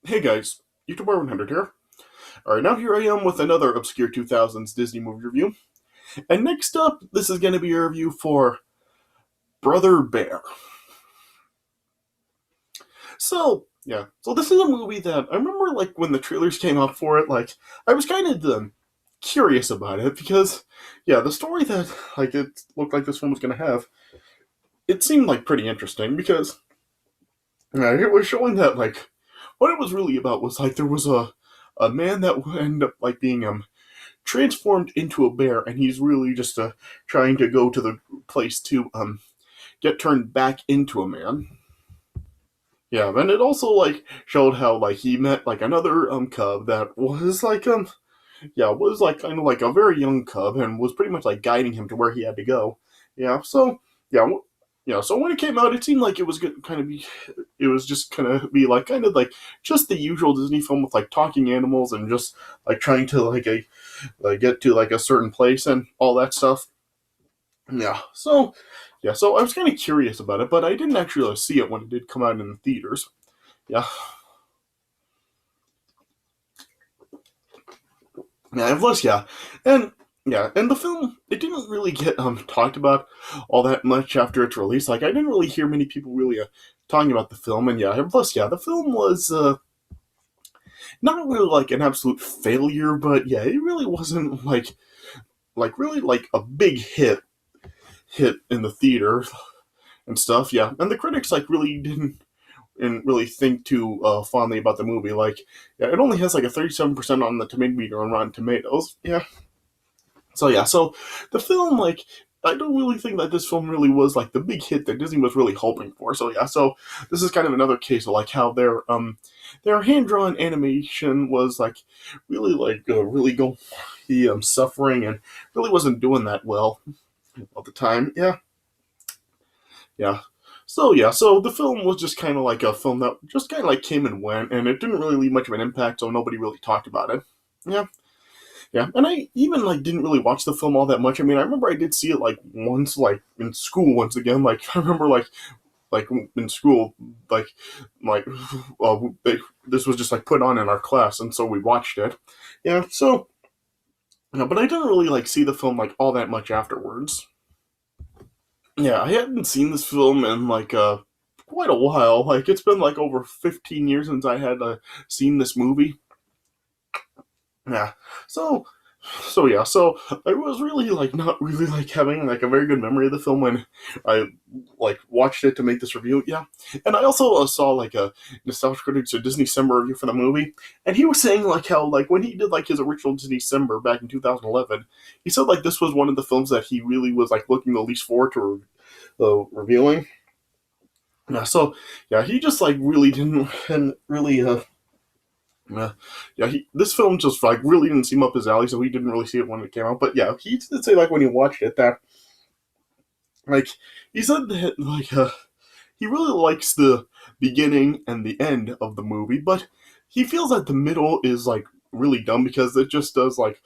Hey guys, YouTuber 100 here. Alright, now here I am with another obscure 2000s Disney movie review. And next up, this is going to be a review for Brother Bear. So this is a movie that I remember, like, when the trailers came out for it, like, I was kind of curious about it because, yeah, the story that, like, it looked like this film was going to have, it seemed, like, pretty interesting because it was showing that, like, what it was really about was, like, there was a man that would end up, like, being, transformed into a bear, and he's really just trying to go to the place to get turned back into a man. Yeah, and it also like showed how like he met like another cub that was like was like kind of like a very young cub and was pretty much like guiding him to where he had to go. Yeah, so yeah. So when it came out, it seemed like it was going to kind of be, it was just gonna be like kind of like just the usual Disney film with like talking animals and just like trying to get to like a certain place and all that stuff. So I was kind of curious about it, but I didn't actually see it when it did come out in the theaters. Yeah, yeah, it was. And the film it didn't really get talked about all that much after its release. Like I didn't really hear many people really talking about the film, and the film was not really like an absolute failure, but yeah, it really wasn't like really like a big hit in the theater and stuff. Yeah, and the critics like really didn't really think too fondly about the movie. Like, yeah, it only has like a 37% on the tomato meter on Rotten Tomatoes. So the film like. I don't really think that this film really was like the big hit that Disney was really hoping for. So this is kind of another case of like how their hand drawn animation was really go the suffering and really wasn't doing that well at the time. Yeah. So the film was just kind of like a film that just kind of like came and went, and it didn't really leave much of an impact, so nobody really talked about it. Yeah, yeah. And I even like didn't really watch the film all that much. I mean, I remember I did see it like once, like in school once again. Like I remember like in school, like this was just like put on in our class, and so we watched it. Yeah. But I didn't really like see the film like all that much afterwards. Yeah, I hadn't seen this film in like quite a while. Like it's been like over 15 years since I had seen this movie. Yeah. So so I was really like not really like having like a very good memory of the film when I like watched it to make this review. Yeah. And I also saw like a nostalgia critics or Disney December review for the movie, and he was saying like how like when he did like his original Disney December back in 2011, he said like this was one of the films that he really was like looking the least forward to reviewing. Yeah, he just like really didn't and really uh, yeah, this film just like really didn't seem up his alley, so he didn't really see it when it came out. But yeah, he did say like when he watched it that like he said that like he really likes the beginning and the end of the movie, but he feels that the middle is like really dumb because it just does like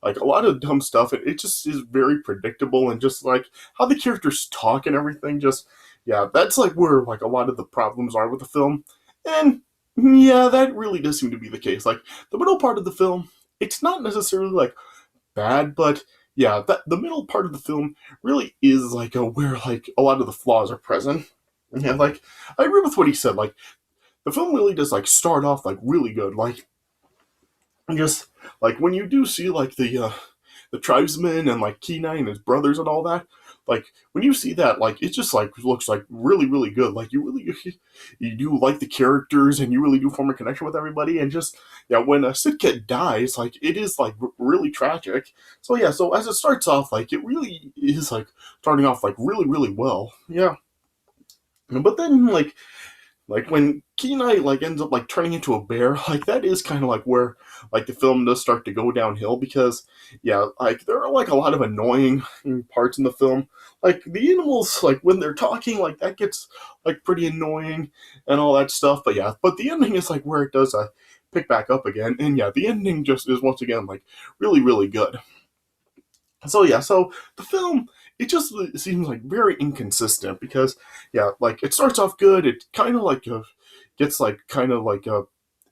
a lot of dumb stuff. It just is very predictable and just like how the characters talk and everything. Just yeah, that's like where like a lot of the problems are with the film. And yeah, that really does seem to be the case. Like the middle part of the film, it's not necessarily like bad, but yeah, that the middle part of the film really is like a where like a lot of the flaws are present. Yeah, like I agree with what he said. Like the film really does like start off like really good. Like just like when you do see like the tribesmen and like Kenai and his brothers and all that, like when you see that, like it just like looks like really good. Like you do like the characters and you really do form a connection with everybody. And just yeah, when a Sitka dies, like it is like really tragic. So yeah, so as it starts off, like it really is like starting off like really well. Yeah, but then like when Kenai like ends up like turning into a bear, like that is kind of like where like the film does start to go downhill because yeah, like there are like a lot of annoying parts in the film. Like the animals, like when they're talking, like that gets like pretty annoying and all that stuff. But yeah, but the ending is like where it does pick back up again, and yeah, the ending just is once again like really good. So the film it just seems like very inconsistent because yeah, like it starts off good, it kind of like gets like kind of like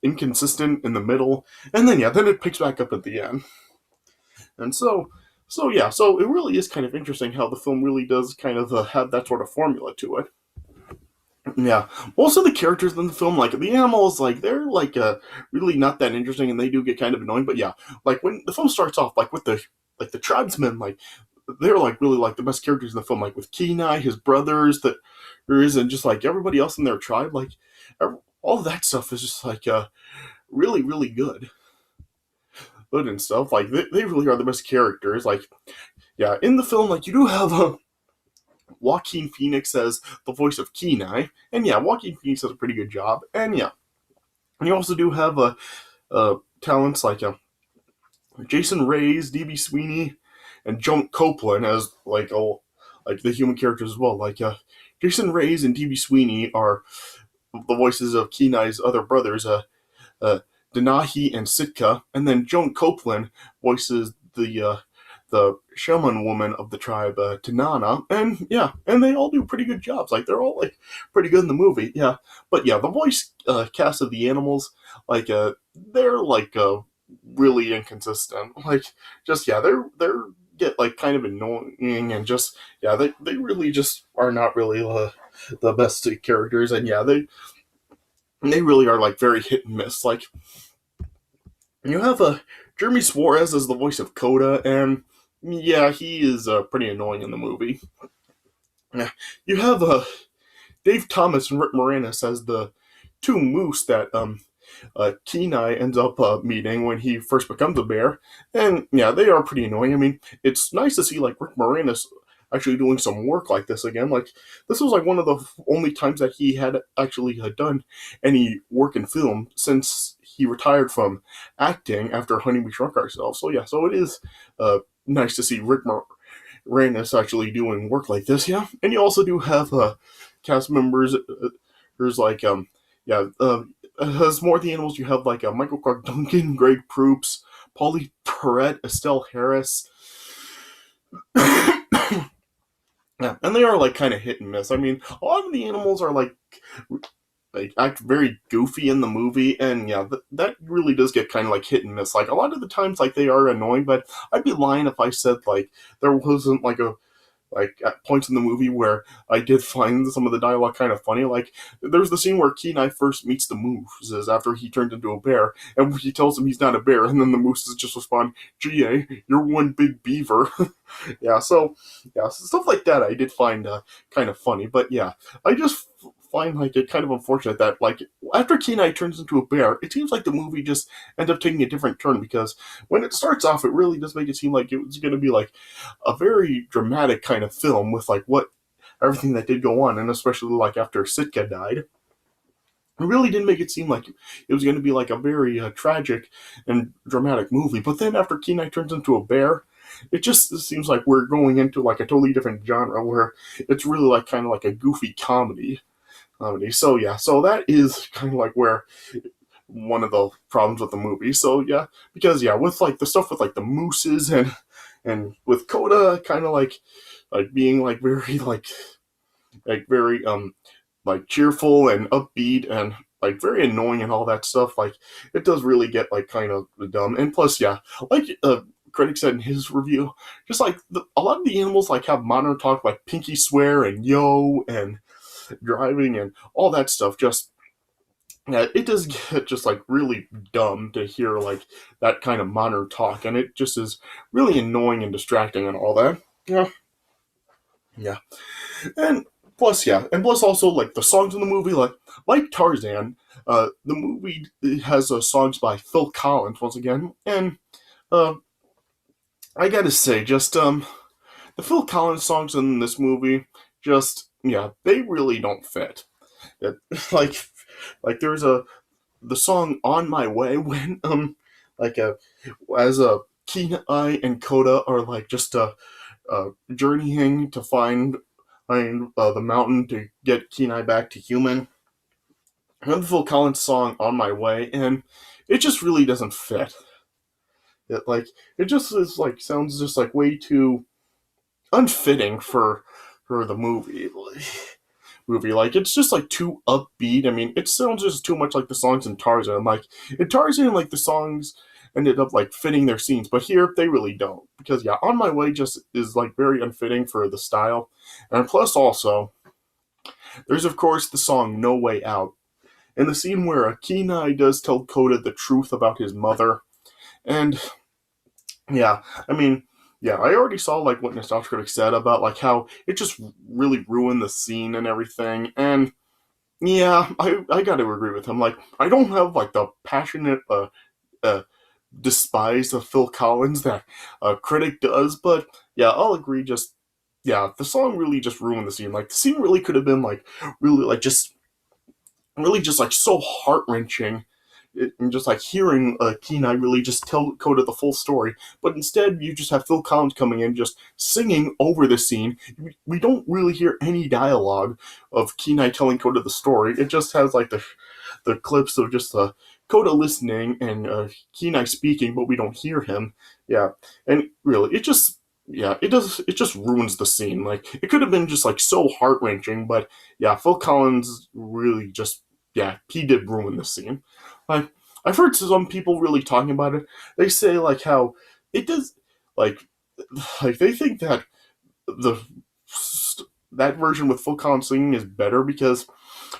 inconsistent in the middle, and then then it picks back up at the end. And so it really is kind of interesting how the film really does kind of have that sort of formula to it. Yeah, most of the characters in the film, like the animals, like they're like really not that interesting, and they do get kind of annoying. But yeah, like when the film starts off, like with the tribesmen, like they're like really like the best characters in the film, like with Kenai, his brothers, that there is, and just like everybody else in their tribe, like all of that stuff is just like really really good and stuff. Like they really are the best characters. Like yeah, in the film, like you do have Joaquin Phoenix as the voice of Kenai, and yeah, Joaquin Phoenix does a pretty good job, and yeah, and you also do have talents like Jason Reyes, DB Sweeney, and Joan Copeland as like all like the human characters as well. Like Jason Reyes and DB Sweeney are the voices of Kenai's other brothers, uh, Denahi and Sitka, and then Joan Copeland voices the shaman woman of the tribe, Tanana, and yeah, and they all do pretty good jobs. Like they're all like pretty good in the movie, yeah. But yeah, the voice cast of the animals, like they're like really inconsistent. Like just yeah, they're get like kind of annoying and just yeah, they really just are not really the best characters, and yeah, they really are like very hit and miss. Like you have Jeremy Suarez as the voice of Coda, and yeah, he is pretty annoying in the movie. Yeah. You have Dave Thomas and Rick Moranis as the two moose that Kenai ends up meeting when he first becomes a bear, and yeah, they are pretty annoying. I mean, it's nice to see like Rick Moranis actually doing some work like this again. Like this was like one of the only times that he had actually done any work in film since he retired from acting after Honey We Shrunk Ourselves. So yeah, so it is nice to see Rick Moranis actually doing work like this. Yeah, and you also do have cast members. There's like yeah as more of the animals, you have like Michael Clark Duncan, Greg Proops, Polly Perrette, Estelle Harris. Yeah, and they are like kind of hit and miss. I mean, a lot of the animals are like act very goofy in the movie, and yeah, that really does get kind of like hit and miss. Like a lot of the times, like they are annoying, but I'd be lying if I said like there wasn't like at points in the movie where I did find some of the dialogue kind of funny. Like there's the scene where Kenai first meets the mooses after he turned into a bear, and he tells him he's not a bear, and then the mooses just respond, "Ga, you're one big beaver." Yeah, so yeah, stuff like that I did find kind of funny, but yeah, I just find like it kind of unfortunate that like after Kenai turns into a bear, it seems like the movie just ends up taking a different turn, because when it starts off, it really does make it seem like it was going to be like a very dramatic kind of film with like what everything that did go on, and especially like after Sitka died. It really did make it seem like it was going to be like a very tragic and dramatic movie. But then after Kenai turns into a bear, it just seems like we're going into like a totally different genre where it's really like kind of like a goofy comedy. So yeah, so that is kind of like where one of the problems with the movie. So yeah, because yeah, with like the stuff with like the mooses and with Coda kind of like being like very like very like cheerful and upbeat and like very annoying and all that stuff, like it does really get like kind of dumb. And plus yeah, like critic said in his review, just like a lot of the animals like have modern talk like pinky swear and yo and driving and all that stuff. Just yeah, it does get just like really dumb to hear like that kind of modern talk, and it just is really annoying and distracting and all that. Yeah, yeah, and and plus also like the songs in the movie, like Tarzan, the movie has songs by Phil Collins once again, and uh, I gotta say, just the Phil Collins songs in this movie, just yeah, they really don't fit. It, like there's the song "On My Way" when like as Kenai and Coda are like just journeying to find the mountain to get Kenai back to human. I have the Phil Collins song "On My Way," and it just really doesn't fit. It just is like sounds just like way too unfitting for the movie. movie. Like, it's just like too upbeat. I mean, it sounds just too much like the songs in Tarzan. Like, in Tarzan, like the songs ended up like fitting their scenes, but here they really don't. Because yeah, On My Way just is like very unfitting for the style. And plus also, there's of course the song No Way Out. In the scene where Kenai does tell Coda the truth about his mother. And yeah, I mean, yeah, I already saw like what Nostalgia Critic said about like how it just really ruined the scene and everything. And yeah, I got to agree with him. Like, I don't have like the passionate uh despise of Phil Collins that a critic does, but yeah, I'll agree. Just yeah, the song really just ruined the scene. Like, the scene really could have been like really like just really just like so heart wrenching, and just like hearing Kenai really just tell Coda the full story. But instead, you just have Phil Collins coming in just singing over the scene. We don't really hear any dialogue of Kenai telling Coda the story. It just has like the clips of just Coda listening and Kenai speaking, but we don't hear him. Yeah, and really, it just yeah, it just ruins the scene. Like, it could have been just like so heart wrenching, but yeah, Phil Collins really just yeah, he did ruin the scene. Like, I've heard some people really talking about it. They say like how it does like like they think that the that version with Phil Collins singing is better because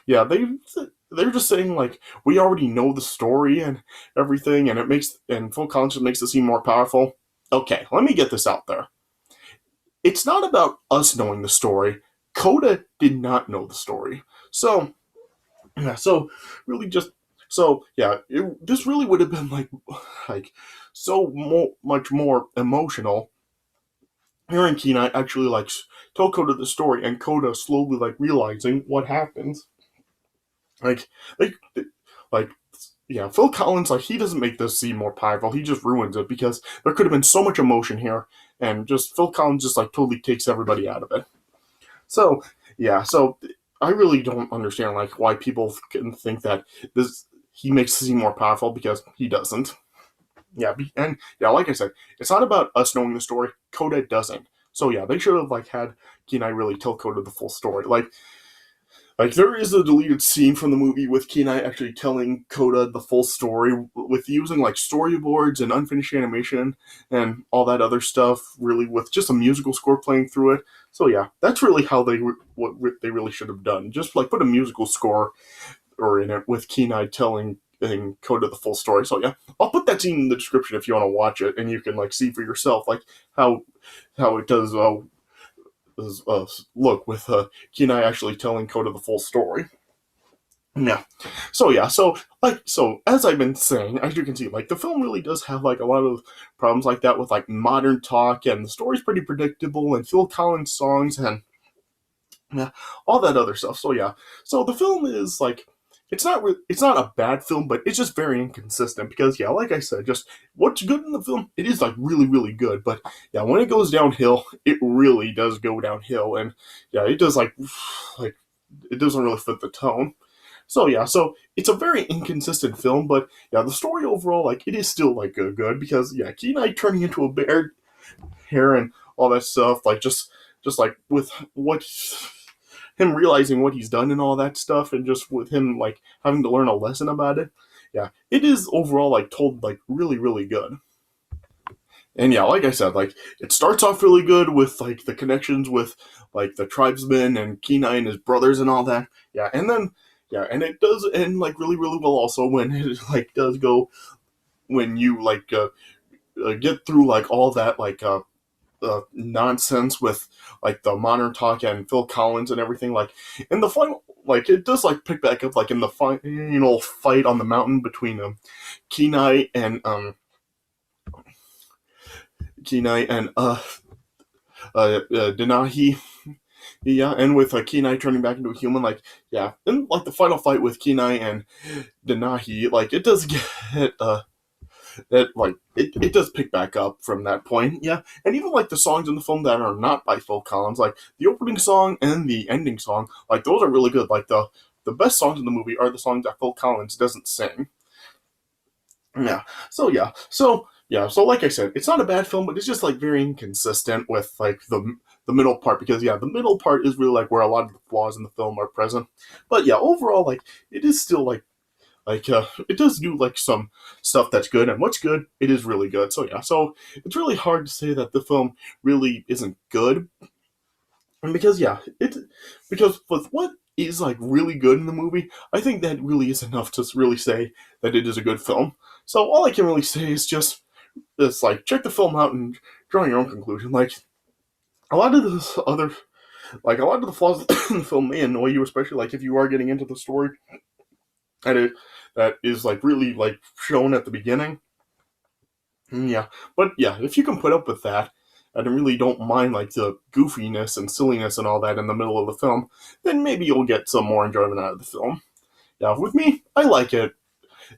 yeah, they're just saying like we already know the story and everything, and it makes and Phil Collins just makes the scene more powerful. Okay, let me get this out there. It's not about us knowing the story. Coda did not know the story, so yeah, so really just so yeah, this really would have been like so much more emotional hearing Kenai actually like tell Coda the story and Coda slowly like realizing what happens. Like like like yeah, Phil Collins like he doesn't make this scene more powerful. He just ruins it because there could have been so much emotion here, and just Phil Collins just like totally takes everybody out of it. So yeah, so I really don't understand like why people can think that this he makes the scene more powerful because he doesn't. Yeah, and yeah, like I said, it's not about us knowing the story. Coda doesn't. So yeah, they should have like had Kenai really tell Coda the full story. Like there is a deleted scene from the movie with Kenai actually telling Coda the full story with using like storyboards and unfinished animation and all that other stuff. Really, with just a musical score playing through it. So yeah, that's really how what they really should have done. Just like put a musical score or in it with Kenai telling Coda the full story. So yeah, I'll put that scene in the description if you want to watch it, and you can like see for yourself like how it does look with Kenai actually telling Coda the full story. Yeah. So yeah, so as I've been saying, as you can see, like the film really does have like a lot of problems like that with like modern talk, and the story's pretty predictable, and Phil Collins songs and yeah, all that other stuff. So yeah, so the film is like it's not a bad film, but it's just very inconsistent because yeah, like I said, just what's good in the film, it is like really good, but yeah, when it goes downhill, it really does go downhill, and yeah, it does like it doesn't really fit the tone. So yeah, so it's a very inconsistent film, but yeah, the story overall, like it is still like good because yeah, Kenai turning into a bear hair and all that stuff, like just like with what him realizing what he's done and all that stuff, and just with him like having to learn a lesson about it. Yeah, it is overall like told like really good. And yeah, like I said, like it starts off really good with like the connections with like the tribesmen and Kenai and his brothers and all that. Yeah, and then yeah, and it does end like really well also when it like does go when you like get through like all that like nonsense with like the modern talk and Phil Collins and everything. Like in the final, like it does like pick back up like in the final fight on the mountain between Kenai and Kenai and Denahi. Yeah, and with Kenai turning back into a human, like yeah, and like the final fight with Kenai and Denahi, like it does get that like it does pick back up from that point. Yeah, and even like the songs in the film that are not by Phil Collins, like the opening song and the ending song, like those are really good. Like the best songs in the movie are the songs that Phil Collins doesn't sing. Yeah. So yeah. So yeah. So like I said, it's not a bad film, but it's just like very inconsistent with like the middle part, because yeah, the middle part is really like where a lot of the flaws in the film are present. But yeah, overall, like it is still it does do like some stuff that's good, and what's good, it is really good. So yeah, so it's really hard to say that the film really isn't good, and because yeah, because with what is like really good in the movie, I think that really is enough to really say that it is a good film. So all I can really say is just it's like check the film out and draw your own conclusion. Like a lot of this other, like a lot of the flaws in the film may annoy you, especially like if you are getting into the story, and that is like really like shown at the beginning. Yeah, but yeah, if you can put up with that, and really don't mind like the goofiness and silliness and all that in the middle of the film, then maybe you'll get some more enjoyment out of the film. Yeah, with me, I like it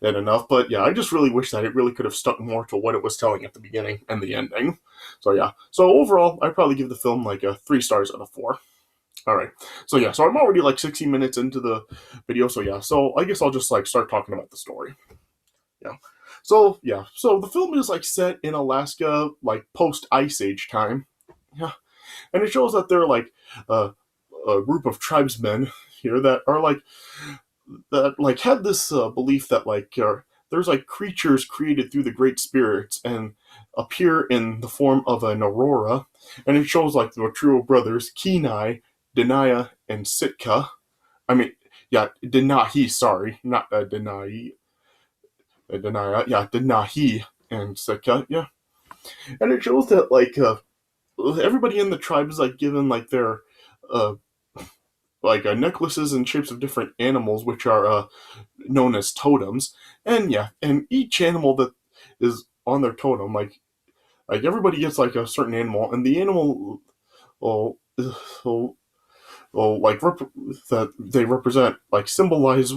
enough, but yeah, I just really wish that it really could have stuck more to what it was telling at the beginning and the ending. So yeah, so overall, I'd probably give the film like a 3 stars out of 4. All right, so yeah, so I'm already like 60 minutes into the video, so yeah, so I guess I'll just like start talking about the story. Yeah. So yeah, so the film is like set in Alaska, like post Ice Age time. Yeah, and it shows that they're like uh, a group of tribesmen here that are like that like had this belief that there's like creatures created through the great spirits and appear in the form of an aurora, and it shows like the trio of brothers Kenai, Denaya, and Sitka. I mean, yeah, Denahi. Sorry, not Denai. Denaya. Yeah, Denahi and Sitka. Yeah, and it shows that everybody in the tribe is like given like their uh necklaces in shapes of different animals, which are known as totems. And yeah, and each animal that is on their totem, like everybody gets like a certain animal, and the animal will, will, that they represent like symbolize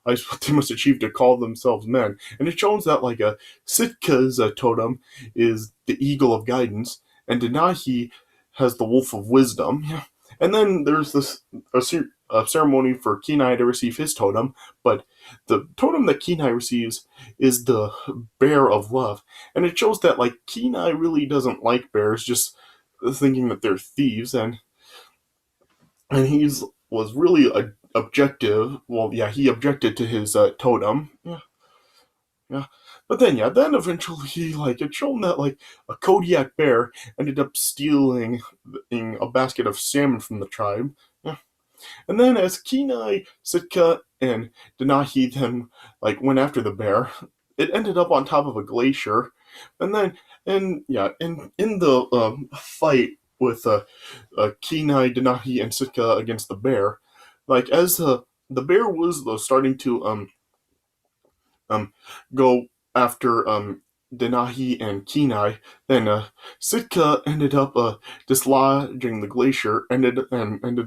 what they must achieve to call themselves men. And it shows that like a Sitka's totem is the eagle of guidance, and Denahi has the wolf of wisdom. Yeah. And then there's a ceremony for Kenai to receive his totem, but the totem that Kenai receives is the bear of love. And it shows that like Kenai really doesn't like bears, just thinking that they're thieves, and he's was really objective. Well, yeah, he objected to his totem. Yeah, yeah. But then, yeah, then eventually, like, it's shown that, like, a Kodiak bear ended up stealing a basket of salmon from the tribe. Yeah. And then, as Kenai, Sitka, and Denahi then, like, went after the bear, it ended up on top of a glacier. And then, and yeah, and in the fight with Kenai, Denahi, and Sitka against the bear, like, as the bear was starting to um, go after Denahi and Kenai. Then Sitka ended up dislodging the glacier, ended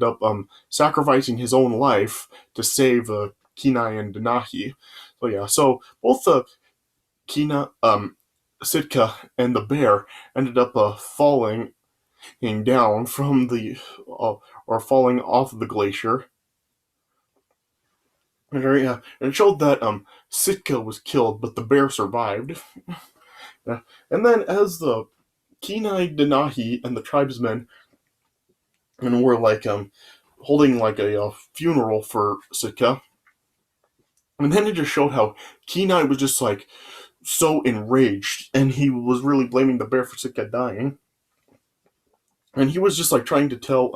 up sacrificing his own life to save Kenai and Denahi. So yeah, so both Kina, Sitka, and the bear ended up falling down from the or falling off of the glacier. Yeah, and it showed that Sitka was killed, but the bear survived. Yeah. And then as the Kenai Denahi and the tribesmen and were holding like a funeral for Sitka, and then it just showed how Kenai was just like so enraged, and he was really blaming the bear for Sitka dying, and he was just like trying to tell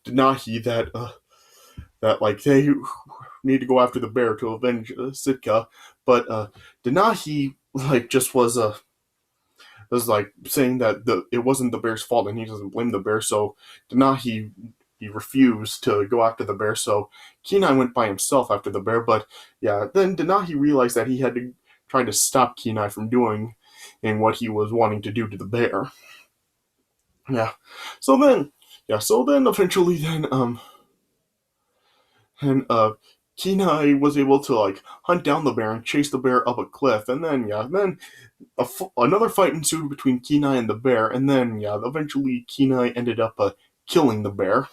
Denahi that like they need to go after the bear to avenge Sitka, but Denahi like just was like saying that it wasn't the bear's fault and he doesn't blame the bear. So Denahi he refused to go after the bear. So Kenai went by himself after the bear. But yeah, then Denahi realized that he had to try to stop Kenai from doing in what he was wanting to do to the bear. Yeah. So then, yeah. So then eventually, then and Kenai was able to like hunt down the bear and chase the bear up a cliff, and then yeah, then another fight ensued between Kenai and the bear, and then yeah, eventually Kenai ended up killing the bear.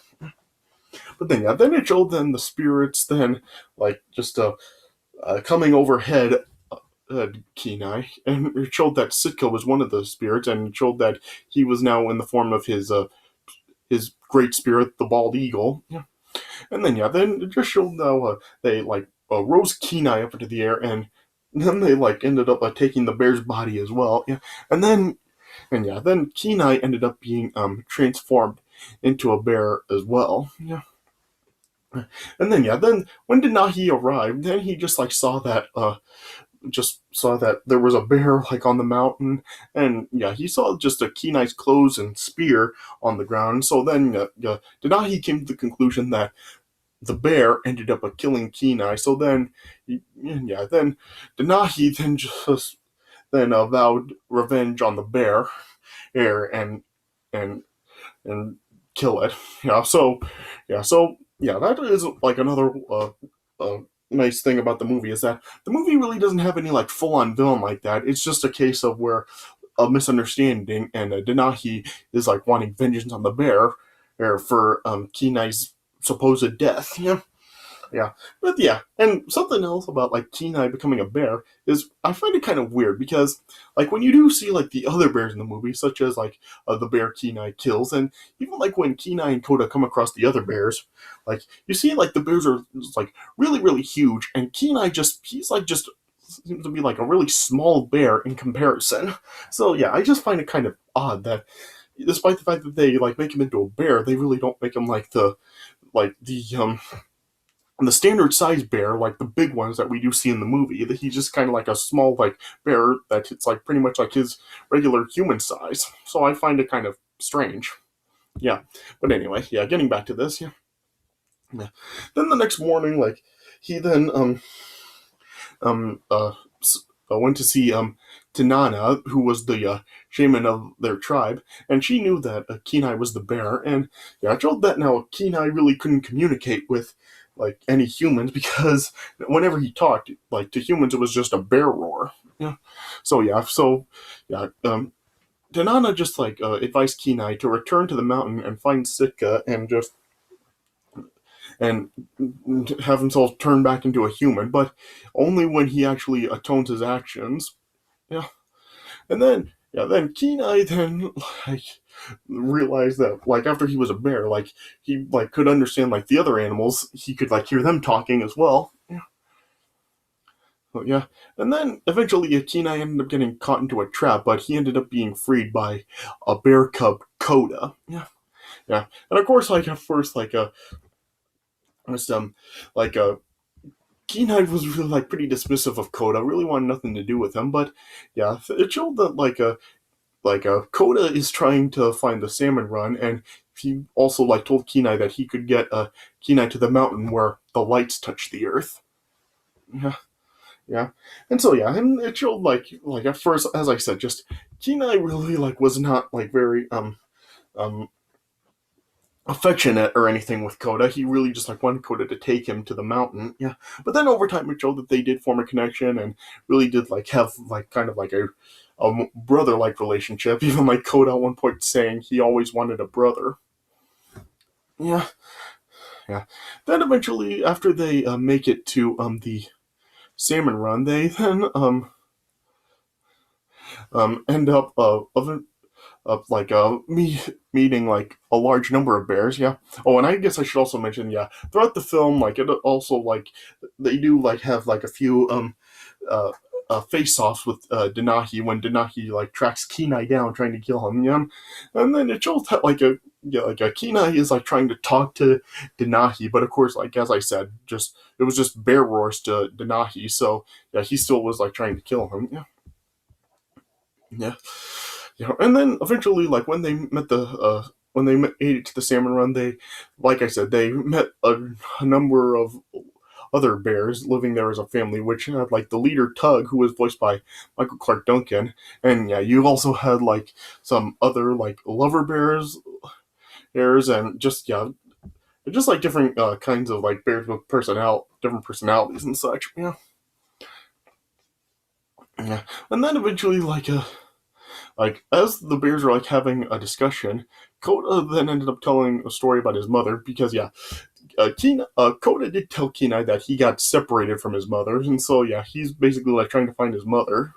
But then yeah, then it showed then the spirits then like just coming overhead. Kenai, and it showed that Sitka was one of the spirits, and it showed that he was now in the form of his his great spirit, the bald eagle. Yeah. And then yeah, then it just showed how they like rose Kenai up into the air, and then they like ended up taking the bear's body as well. Yeah, and then Kenai ended up being transformed into a bear as well. Yeah. And then yeah, then when Denahi arrived, then he just like saw that there was a bear like on the mountain, and yeah, he saw just a Kenai's clothes and spear on the ground. So then Denahi came to the conclusion that the bear ended up killing Kenai. So then, yeah, then Denahi then just then vowed revenge on the bear, and and kill it. Yeah, that is like another uh, nice thing about the movie is that the movie really doesn't have any like full on villain like that. It's just a case of where a misunderstanding, and Denahi is like wanting vengeance on the bear for Kenai's supposed death. Yeah. Yeah, but yeah, and something else about like Kenai becoming a bear is I find it kind of weird because like when you do see like the other bears in the movie, such as like the bear Kenai kills, and even like when Kenai and Koda come across the other bears, like you see like the bears are just, like really huge, and Kenai he's like just seems to be like a really small bear in comparison. So yeah, I just find it kind of odd that despite the fact that they like make him into a bear, they really don't make him like the standard size bear, like the big ones that we do see in the movie, that he's just kind of like a small like bear that it's like pretty much like his regular human size. So I find it kind of strange. Yeah, but anyway, yeah. Getting back to this, yeah. Yeah. Then the next morning, like he then um uh, went to see Tanana, who was the shaman of their tribe, and she knew that Kenai was the bear, and yeah, I told that now Kenai really couldn't communicate with like any humans because whenever he talked like to humans, it was just a bear roar. Yeah, yeah, Tanana just like advised Kenai to return to the mountain and find Sitka and have himself turn back into a human, but only when he actually atones his actions. Yeah, and then yeah, then Kenai then like realized that like after he was a bear, like he like could understand like the other animals, he could like hear them talking as well. Yeah, yeah, and then eventually Kenai ended up getting caught into a trap, but he ended up being freed by a bear cub Coda. Yeah, yeah, and of course like at first just like Kenai was really like pretty dismissive of Coda, really wanted nothing to do with him. But yeah, it showed that Coda is trying to find the salmon run, and he also like told Kenai that he could get Kenai to the mountain where the lights touch the earth. Yeah, yeah, and so yeah, and it showed like at first, as I said, just Kenai really like was not like very um affectionate or anything with Coda. He really just like wanted Coda to take him to the mountain. Yeah, but then over time it showed that they did form a connection and really did like have like kind of like a brother like relationship. Even like Coda at one point saying he always wanted a brother. Yeah, yeah. Then eventually, after they make it to the salmon run, they then end up like meeting like a large number of bears. Yeah. Oh, and I guess I should also mention, yeah, throughout the film, like it also like they do like have like a few uh face-offs with Denahi when Denahi like tracks Kenai down trying to kill him. Yeah, and then it shows that like a Kenai is like trying to talk to Denahi, but of course, like as I said, just it was just bear roars to Denahi. So yeah, he still was like trying to kill him. Yeah, yeah. Yeah, and then eventually, like when they made it to the salmon run, they, like I said, they met a number of other bears living there as a family, which had like the leader Tug, who was voiced by Michael Clark Duncan, and yeah, you also had like some other like lover bears, and just yeah, just like different kinds of like bears with different personalities and such. Yeah, yeah, and then eventually like as the bears were like having a discussion, Coda then ended up telling a story about his mother because yeah, Coda did tell Kenai that he got separated from his mother, and so yeah, he's basically like trying to find his mother.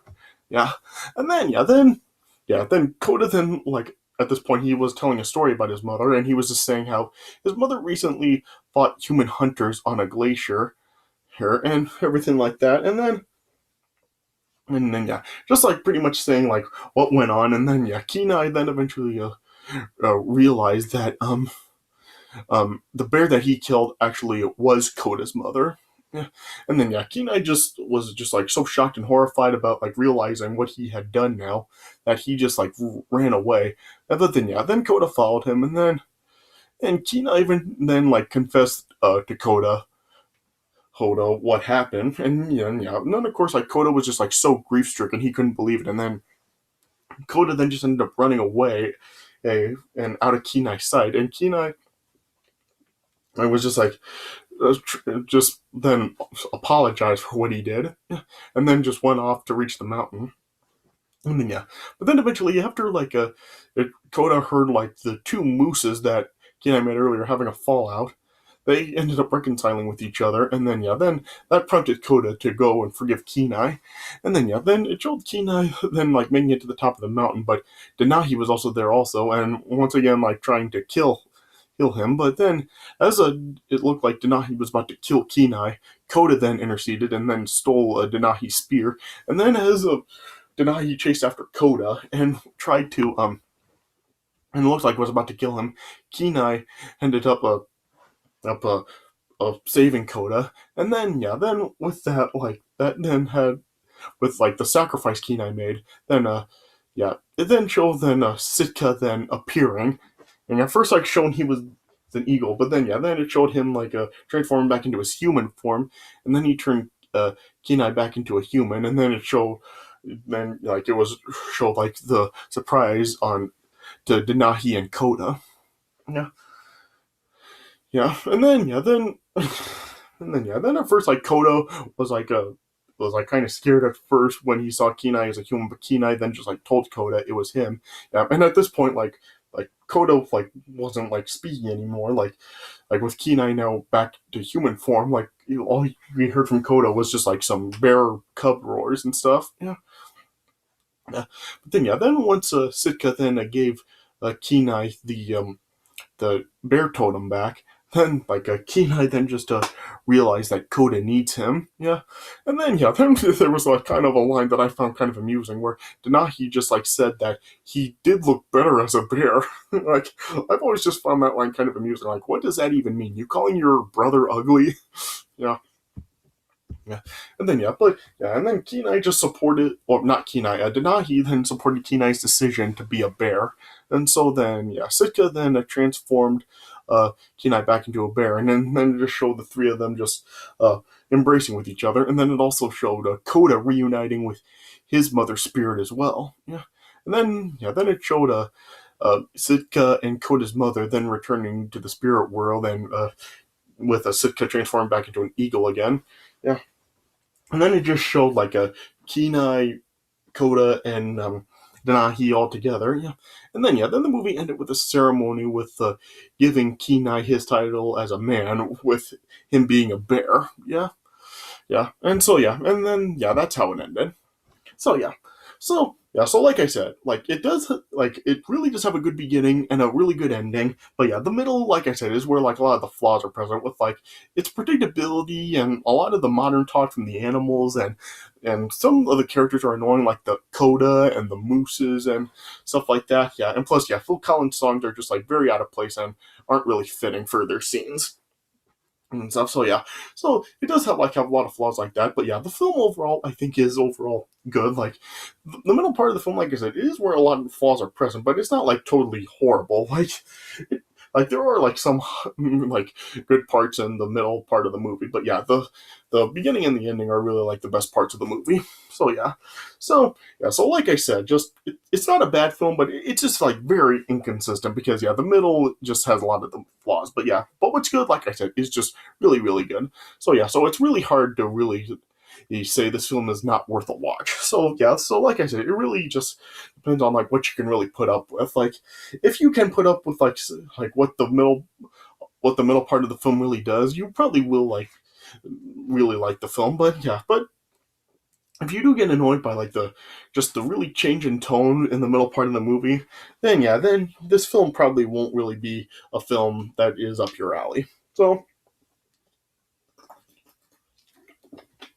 Yeah, and then yeah, then Coda then like at this point he was telling a story about his mother, and he was just saying how his mother recently fought human hunters on a glacier here and everything like that. And then yeah, just like pretty much saying like what went on, and then yeah, Kenai then eventually realized that the bear that he killed actually was Koda's mother. Yeah. And then yeah, Kenai just was just like so shocked and horrified about like realizing what he had done now that he just like ran away. And then yeah, then Koda followed him, and Kenai even then like confessed to Koda what happened, and yeah, and then of course like Koda was just like so grief stricken he couldn't believe it, and then Koda then just ended up running away, and out of Kenai's sight, and Kenai I was just like just then apologized for what he did, and then just went off to reach the mountain. And then yeah, but then eventually after like Koda heard like the two mooses that Kenai met earlier having a fallout. They ended up reconciling with each other, and then yeah, then that prompted Koda to go and forgive Kenai, and then yeah, then it showed Kenai then like making it to the top of the mountain, but Denahi was also there also, and once again like trying to kill him, but then it looked like Denahi was about to kill Kenai, Koda then interceded and then stole Denahi's spear, and then as Denahi chased after Koda and tried to and it looked like was about to kill him, Kenai ended up saving Koda, and then yeah, then with that like that then had with like the sacrifice Kenai made, then yeah, it then showed then Sitka then appearing, and at first like shown he was an eagle, but then yeah, then it showed him like transforming back into his human form, and then he turned Kenai back into a human, and then it showed then like it was showed like the surprise on to Denahi and Koda. Yeah. Yeah, and then yeah, then and then yeah, then at first like Kodo was like kind of scared at first when he saw Kenai as a human, but Kenai then just like told Koda it was him. Yeah, and at this point like Kodo like wasn't like speaking anymore. Like with Kenai now back to human form, like all we heard from Kodo was just like some bear cub roars and stuff. Yeah, yeah. But then yeah, then once Sitka then gave Kenai the bear totem back. Then, like, Kenai then just realized that Koda needs him, yeah. And then, yeah, then there was, like, kind of a line that I found kind of amusing where Denahi just, like, said that he did look better as a bear. Like, I've always just found that line kind of amusing. Like, what does that even mean? You calling your brother ugly? Yeah. Yeah, and then yeah, but yeah, and then Kenai just supported, or not Kenai, Denahi then supported Kenai's decision to be a bear, and so then yeah, Sitka then transformed Kenai back into a bear, and then it just showed the three of them just embracing with each other, and then it also showed Koda reuniting with his mother spirit as well. Yeah, and then yeah, then it showed Sitka and Koda's mother then returning to the spirit world, and with Sitka transforming back into an eagle again. Yeah. And then it just showed like a Kenai, Koda, and Denahi all together. Yeah, and then yeah, then the movie ended with a ceremony with giving Kenai his title as a man, with him being a bear. Yeah, yeah, and so yeah, and then yeah, that's how it ended. So yeah, so yeah, so like I said, like it does, like it really does have a good beginning and a really good ending. But yeah, the middle, like I said, is where like a lot of the flaws are present with like its predictability and a lot of the modern talk from the animals, and some of the characters are annoying, like the Coda and the mooses and stuff like that. Yeah, and plus yeah, Phil Collins songs are just like very out of place and aren't really fitting for their scenes and stuff. So yeah, so it does have a lot of flaws like that. But yeah, the film overall I think is overall good. Like the middle part of the film, like I said, is where a lot of the flaws are present, but it's not like totally horrible. Like there are like some like good parts in the middle part of the movie, but yeah, the beginning and the ending are really like the best parts of the movie. So yeah, so like I said, just it's not a bad film, but it's just like very inconsistent because yeah, the middle just has a lot of the flaws. But yeah, but what's good, like I said, is just really really good. So yeah, so it's really hard to really you say this film is not worth a watch. So yeah, so like I said, it really just depends on like what you can really put up with. Like if you can put up with like what the middle part of the film really does, you probably will like really like the film. But yeah, but if you do get annoyed by like the really change in tone in the middle part of the movie, then yeah, then this film probably won't really be a film that is up your alley. So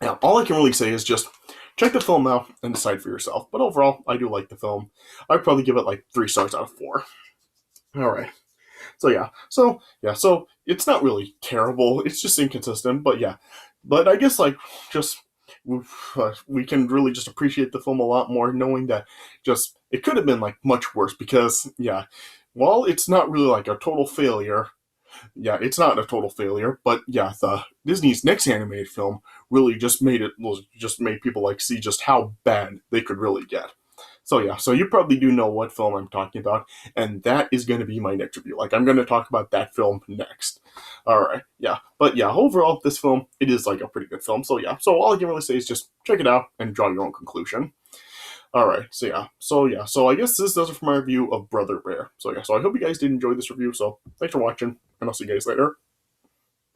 yeah, all I can really say is just check the film out and decide for yourself. But overall, I do like the film. I'd probably give it like 3 stars out of 4. All right. So it's not really terrible. It's just inconsistent, but yeah. But I guess like just we can really just appreciate the film a lot more knowing that just it could have been like much worse because yeah, while it's not really like a total failure, yeah, it's not a total failure, but yeah, the Disney's next animated film really just made people like see just how bad they could really get. So yeah, so you probably do know what film I'm talking about, and that is going to be my next review. Like I'm going to talk about that film next. All right, yeah, but yeah, overall this film it is like a pretty good film. So yeah, so all I can really say is just check it out and draw your own conclusion. All right, so I guess this does it for my review of Brother Bear. So yeah, so I hope you guys did enjoy this review. So thanks for watching, and I'll see you guys later.